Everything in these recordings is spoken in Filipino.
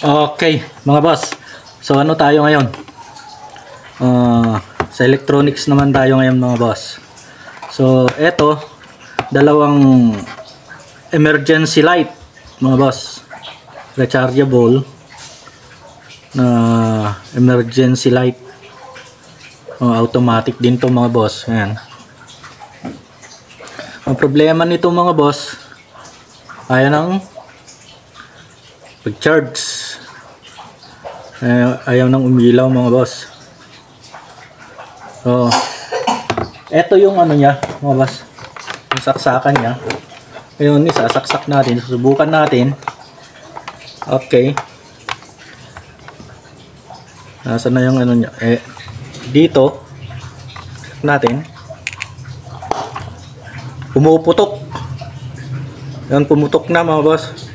Okay, mga boss. So ano tayo ngayon? Sa electronics naman tayo ngayon mga boss. So eto, dalawang emergency light mga boss. Rechargeable na emergency light. Automatic din to mga boss. Ayan. Ang problema nito mga boss, ayaw nang pag-charge. Ayaw nang umilaw mga boss. So eto yung ano niya mga boss, yung saksakan niya. Ngayon isasaksak natin, susubukan natin. Okay, nasa na yung ano niya, dito natin pumuputok. Yan, pumutok na mga boss.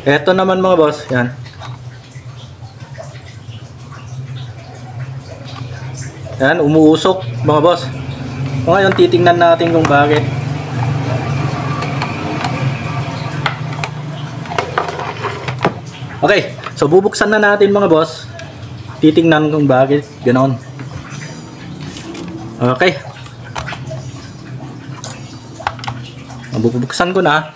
Eto naman mga boss, yan. Yan, umuusok mga boss. So, ngayon titingnan natin kung bakit. Okay, so bubuksan na natin mga boss. Titingnan kung bakit ganoon. Okay. Bubuksan ko na.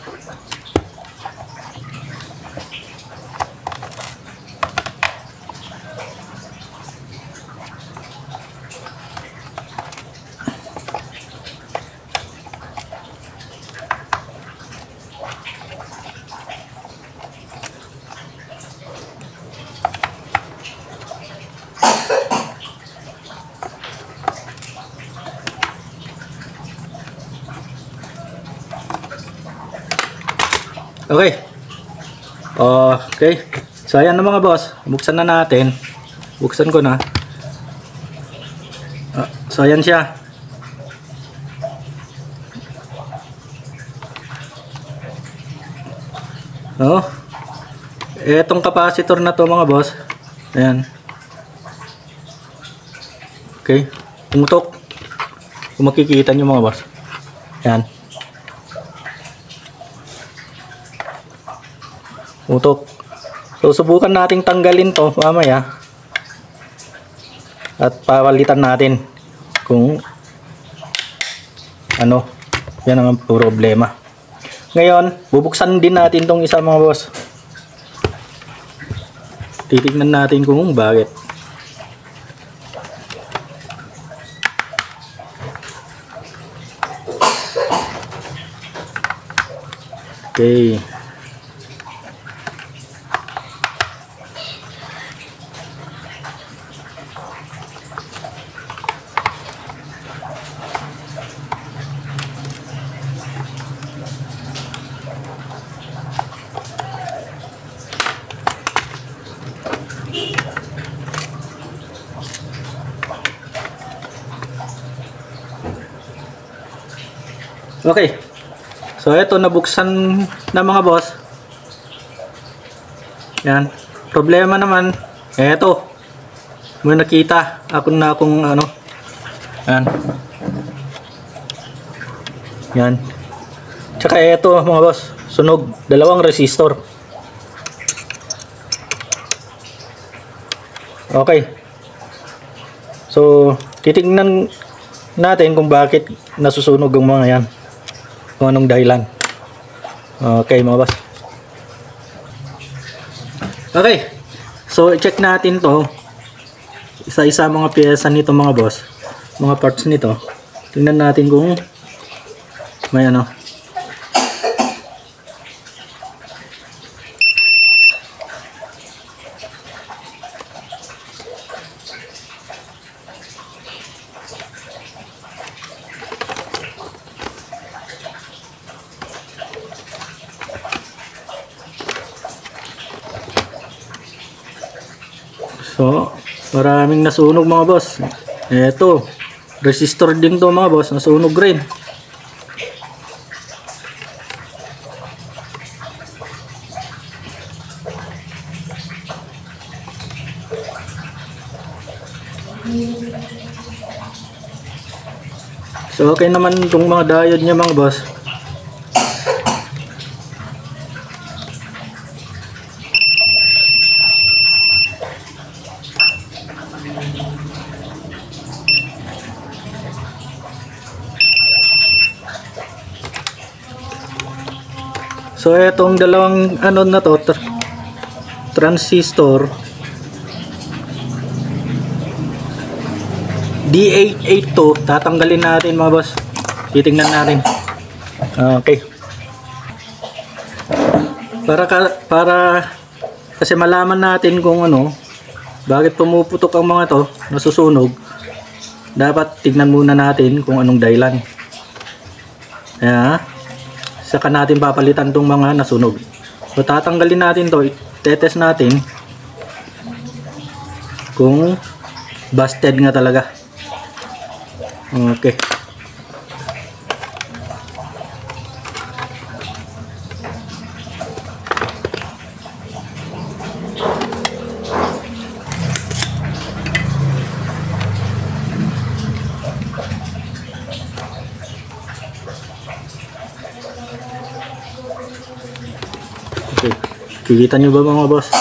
Okay. Okay. So ayan na mga boss. Buksan na natin. Buksan ko na. So ayan siya. Etong capacitor na to mga boss. Ayan. Okay. Pumutok. Kung makikita nyo mga boss. Ayan. Utok. So subukan nating tanggalin to mamaya. At palitan natin kung ano, yan ang problema. Ngayon, bubuksan din natin tong isa mga boss. Titignan natin kung bakit. Okay. Okay. So ito nabuksan na mga boss. Yan. Problema naman ito. May nakita ako na kung ano. Yan. Yan. Tsaka ito mga boss, sunog, dalawang resistor. Okay. So titingnan natin kung bakit nasusunog ang mga yan. Kung anong dahilan. Okay mga boss. Okay. So i-check natin to. Isa-isa mga piyesa nito mga boss. Mga parts nito. Tingnan natin kung may ano. So, maraming nasunog mga boss. Eto, resistor din to mga boss, nasunog rin. So okay naman itong mga diode niya mga boss. So etong dalawang ano na to, transistor D882, tatanggalin natin mga boss. Titingnan natin. Okay. Para kasi malaman natin kung ano, bakit pumuputok ang mga to, nasusunog. Dapat tignan muna natin kung anong dahilan. Kaya saka natin papalitan tong mga nasunog. So tatanggalin natin to, i-test natin kung busted nga talaga. Okay. Okay. Kikita nyo ba mga boss?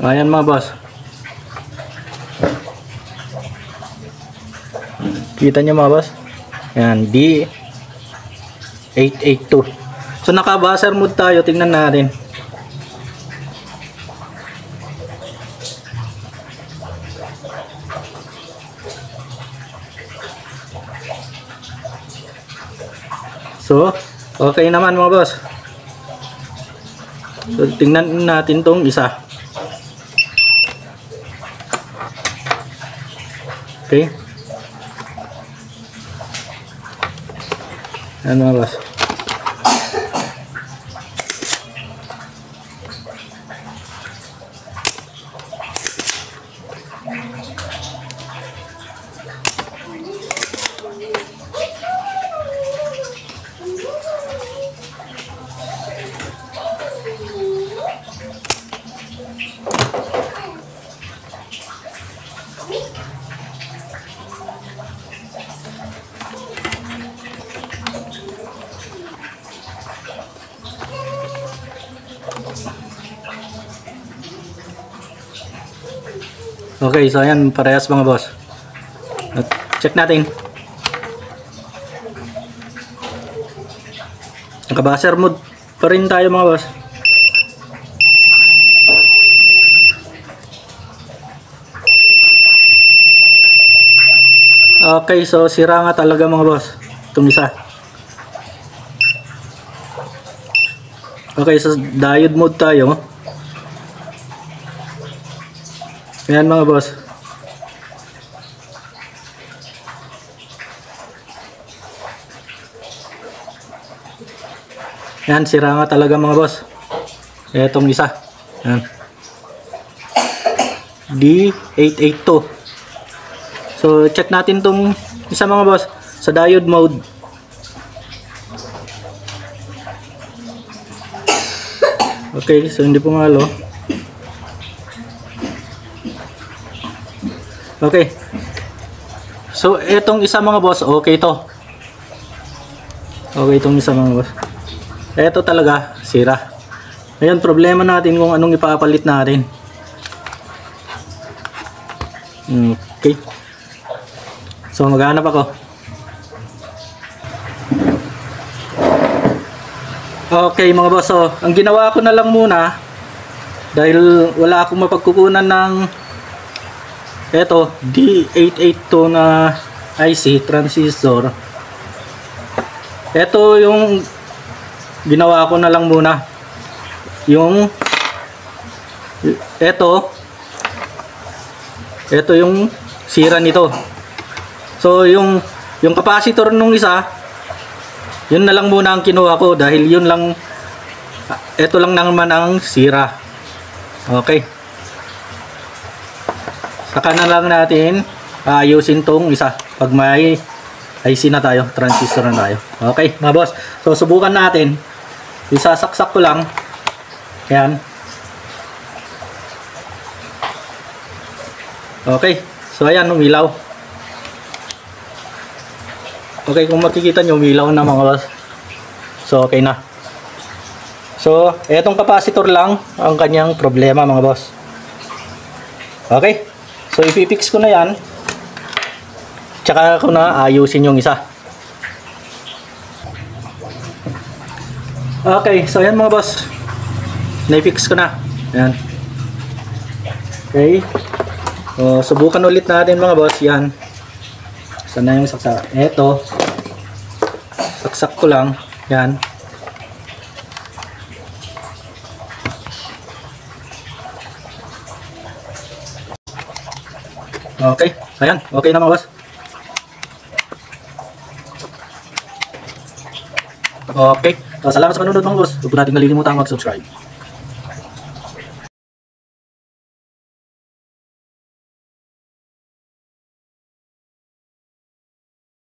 Ayan mga boss. Kita nyo mga boss? Ayan, D882. So naka-buzzer mode tayo, tingnan natin. So, okay naman mga boss. So tingnan natin tong isa. Okay. Ano mga boss? Okay, so ayan, parehas mga boss. At check natin. Naka-buzzer mode pa rin tayo mga boss. Okay, so sira nga talaga mga boss itong isa. Okay, so diode mode tayo. Ayan mga boss. Ayan, sira nga talaga mga boss. Etong isa. Ayan. D882. So check natin tong isa mga boss sa diode mode. Okay, so hindi pumalo. Okay. So etong isa mga boss, okay to. Okay itong isa mga boss. Eto talaga sira. Ngayon problema natin kung anong ipapalit natin. Okay. So maghanap ako. Okay mga boss, so ang ginawa ko na lang muna, dahil wala akong mapagkukunan ng eto D882 na IC transistor. Eto yung ginawa ko na lang muna. Yung eto yung sira nito. So yung capacitor nung isa, Yun na lang muna ang kinuha ko dahil yun lang, ito lang naman ang sira. Okay. Saka na lang natin ayusin tong isa pag may IC na tayo, transistor na tayo. Okay mga boss, so subukan natin. Isasaksak ko lang. Yan. Okay, so ayan, umilaw. Okay, kung makikita nyo, umilaw na mga boss. So okay na. So etong capacitor lang ang kanyang problema mga boss. Okay, so ipipix ko na yan, tsaka ko na ayusin yung isa. Okay, so yan mga boss, na-fix ko na. Yan. Okay, so subukan ulit natin mga boss. Yan, sana yung saksak. Eto, saksak ko lang. Yan. Okay, ayan, okay na mga boss. Okay, so salamat sa panonood mga boss. Huwag po natin nalilimutan mag-subscribe.